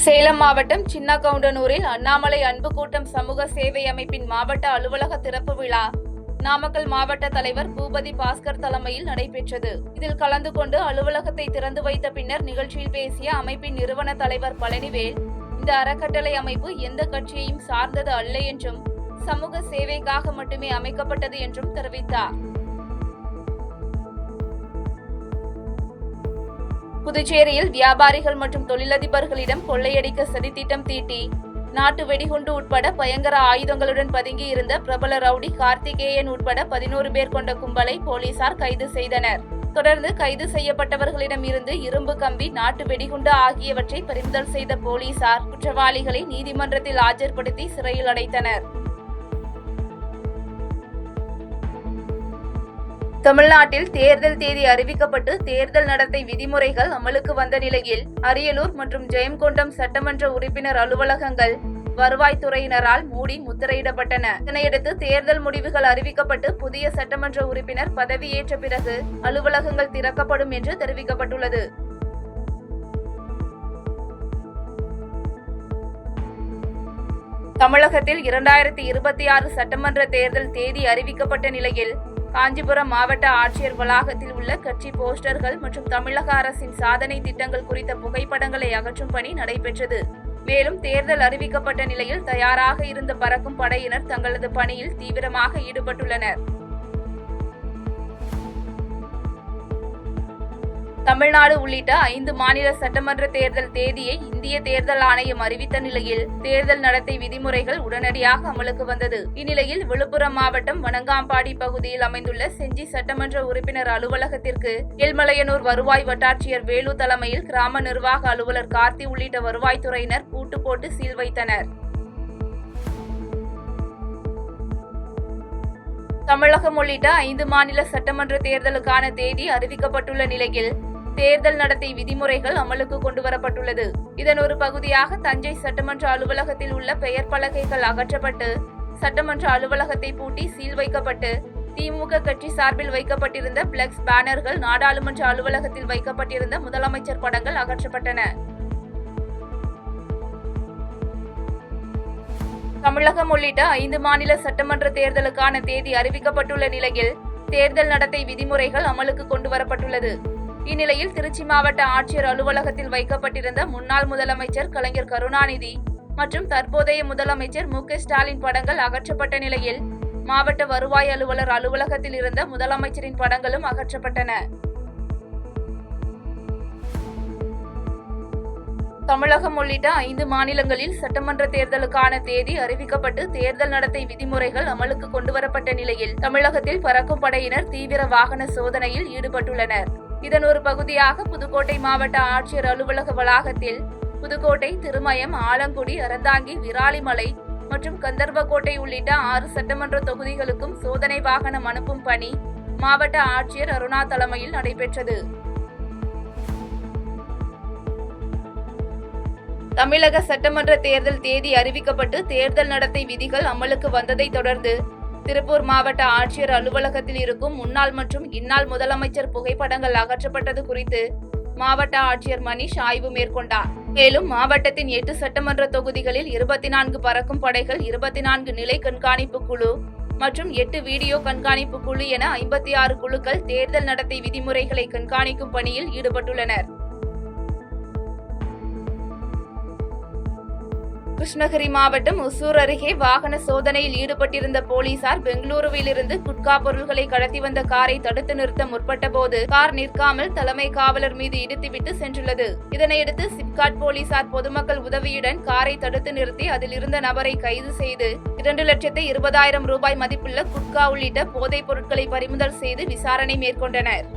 சேலம் மாவட்டம் சின்னகவுண்டனூரில் அண்ணாமலை அன்பு கூட்டம் சமூக சேவை அமைப்பின் மாவட்ட அலுவலக திறப்பு விழா நாமக்கல் மாவட்ட தலைவர் பூபதி பாஸ்கர் தலைமையில் நடைபெற்றது. இதில் கலந்து கொண்டு அலுவலகத்தை திறந்து வைத்த பின்னர் நிகழ்ச்சியில் பேசிய அமைப்பின் நிறுவன தலைவர் பழனிவேல், இந்த அறக்கட்டளை அமைப்பு எந்த கட்சியையும் சார்ந்தது அல்ல என்றும் சமூக சேவைக்காக மட்டுமே அமைக்கப்பட்டது என்றும் தெரிவித்தார். புதுச்சேரியில் வியாபாரிகள் மற்றும் தொழிலதிபர்களிடம் கொள்ளையடிக்க சதித்திட்டம் தீட்டி நாட்டு வெடிகுண்டு உட்பட பயங்கர ஆயுதங்களுடன் பதுங்கி இருந்த பிரபல ரவுடி கார்த்திகேயன் உட்பட 11 பேர் கொண்ட கும்பலை போலீசார் கைது செய்தனர். தொடர்ந்து கைது செய்யப்பட்டவர்களிடம் இருந்து இரும்பு கம்பி, நாட்டு வெடிகுண்டு ஆகியவற்றை பறிமுதல் செய்த போலீசார் குற்றவாளிகளை நீதிமன்றத்தில் ஆஜர்படுத்தி சிறையில் அடைத்தனர். தமிழ்நாட்டில் தேர்தல் தேதி அறிவிக்கப்பட்டு தேர்தல் நடத்தை விதிமுறைகள் அமலுக்கு வந்த நிலையில் அரியலூர் மற்றும் ஜெயங்கொண்டம் சட்டமன்ற உறுப்பினர் அலுவலகங்கள் வருவாய்த்துறையினரால் மூடி முத்திரையிடப்பட்டன. இதனையடுத்து தேர்தல் முடிவுகள் அறிவிக்கப்பட்டு புதிய சட்டமன்ற உறுப்பினர் பதவியேற்ற பிறகு அலுவலகங்கள் திறக்கப்படும் என்று தெரிவிக்கப்பட்டுள்ளது. தமிழகத்தில் 2026 சட்டமன்ற தேர்தல் தேதி அறிவிக்கப்பட்ட நிலையில் காஞ்சிபுரம் மாவட்ட ஆட்சியர் வளாகத்தில் உள்ள கட்சி போஸ்டர்கள் மற்றும் தமிழக அரசின் சாதனை திட்டங்கள் குறித்த புகைப்படங்களை அகற்றும் பணி நடைபெற்றது. மேலும் தேர்தல் அறிவிக்கப்பட்ட நிலையில் தயாராக இருந்த பறக்கும் படையினர் தங்களது பணியில் தீவிரமாக ஈடுபட்டுள்ளனர். தமிழ்நாடு உள்ளிட்ட 5 மாநில சட்டமன்ற தேர்தல் தேதியை இந்திய தேர்தல் ஆணையம் அறிவித்த நிலையில் தேர்தல் நடத்தை விதிமுறைகள் உடனடியாக அமலுக்கு வந்தது. இந்நிலையில் விழுப்புரம் மாவட்டம் வணங்காம்பாடி பகுதியில் அமைந்துள்ள செஞ்சி சட்டமன்ற உறுப்பினர் அலுவலகத்திற்கு எல்மலையனூர் வருவாய் வட்டாட்சியர் வேலு தலைமையில் கிராம நிர்வாக அலுவலர் கார்த்தி உள்ளிட்ட வருவாய்த்துறையினர் பூட்டு போட்டு சீல் வைத்தனர். தமிழகம் உள்ளிட்ட 5 மாநில சட்டமன்ற தேர்தலுக்கான தேதி அறிவிக்கப்பட்டுள்ள நிலையில் தேர்தல் நடத்தை விதிமுறைகள் அமலுக்கு கொண்டுவரப்பட்டுள்ளது. இதன் ஒரு பகுதியாக தஞ்சை சட்டமன்ற அலுவலகத்தில் உள்ள பெயர் பலகைகள் அகற்றப்பட்டு சட்டமன்ற அலுவலகத்தை பூட்டி சீல் வைக்கப்பட்டு திமுக கட்சி சார்பில் வைக்கப்பட்டிருந்த பிளக்ஸ் பேனர்கள், நாடாளுமன்ற அலுவலகத்தில் வைக்கப்பட்டிருந்த முதலமைச்சர் படங்கள் அகற்றப்பட்டன. தமிழகம் உள்ளிட்ட 5 மாநில சட்டமன்ற தேர்தலுக்கான தேதி அறிவிக்கப்பட்டுள்ள நிலையில் தேர்தல் நடத்தை விதிமுறைகள் அமலுக்கு கொண்டுவரப்பட்டுள்ளது. இந்நிலையில் திருச்சி மாவட்ட ஆட்சியர் அலுவலகத்தில் வைக்கப்பட்டிருந்த முன்னாள் முதலமைச்சர் கலைஞர் கருணாநிதி மற்றும் தற்போதைய முதலமைச்சர் மு.க. ஸ்டாலின் படங்கள் அகற்றப்பட்ட நிலையில் மாவட்ட வருவாய் அலுவலர் அலுவலகத்தில் இருந்த முதலமைச்சரின் படங்களும் அகற்றப்பட்டன. தமிழகம் உள்ளிட்ட 5 மாநிலங்களில் சட்டமன்ற தேர்தலுக்கான தேதி அறிவிக்கப்பட்டு தேர்தல் நடத்தை விதிமுறைகள் அமலுக்கு கொண்டுவரப்பட்ட நிலையில் தமிழகத்தில் பறக்கும் படையினர் தீவிர வாகன சோதனையில் ஈடுபட்டுள்ளனர். இதன் ஒரு பகுதியாக புதுக்கோட்டை மாவட்ட ஆட்சியர் அலுவலக வளாகத்தில் புதுக்கோட்டை, திருமயம், ஆலங்குடி, அறந்தாங்கி, விராலிமலை மற்றும் கந்தர்வக்கோட்டை உள்ளிட்ட 6 சட்டமன்ற தொகுதிகளுக்கும் சோதனை வாகனம் அனுப்பும் பணி மாவட்ட ஆட்சியர் அருணா தலைமையில் நடைபெற்றது. தமிழக சட்டமன்ற தேர்தல் தேதி அறிவிக்கப்பட்டு தேர்தல் நடத்தை விதிகள் அமலுக்கு வந்ததை தொடர்ந்து திருப்பூர் மாவட்ட ஆட்சியர் அலுவலகத்தில் இருக்கும் முன்னாள் மற்றும் இந்நாள் முதலமைச்சர் புகைப்படங்கள் அகற்றப்பட்டது குறித்து மாவட்ட ஆட்சியர் மணிஷ் ஆய்வு மேற்கொண்டார். மேலும் மாவட்டத்தின் 8 சட்டமன்ற தொகுதிகளில் 24 பறக்கும் படைகள், 24 நிலை கண்காணிப்பு குழு மற்றும் 8 வீடியோ கண்காணிப்பு குழு என 56 குழுக்கள் தேர்தல் நடத்தை விதிமுறைகளை கண்காணிக்கும் பணியில் ஈடுபட்டுள்ளனர். கிருஷ்ணகிரி மாவட்டம் ஒசூர் அருகே வாகன சோதனையில் ஈடுபட்டிருந்த போலீசார் பெங்களூருவிலிருந்து குட்கா பொருட்களை கடத்தி வந்த காரை தடுத்து நிறுத்த முற்பட்ட போது கார் நிற்காமல் தலைமை காவலர் மீது இடித்துவிட்டு சென்றுள்ளது. இதனையடுத்து சிப்காட் போலீசார் பொதுமக்கள் உதவியுடன் காரை தடுத்து நிறுத்தி அதில் இருந்த நபரை கைது செய்து 2,20,000 ரூபாய் மதிப்புள்ள குட்கா உள்ளிட்ட போதைப் பொருட்களை பறிமுதல் செய்து விசாரணை மேற்கொண்டனர்.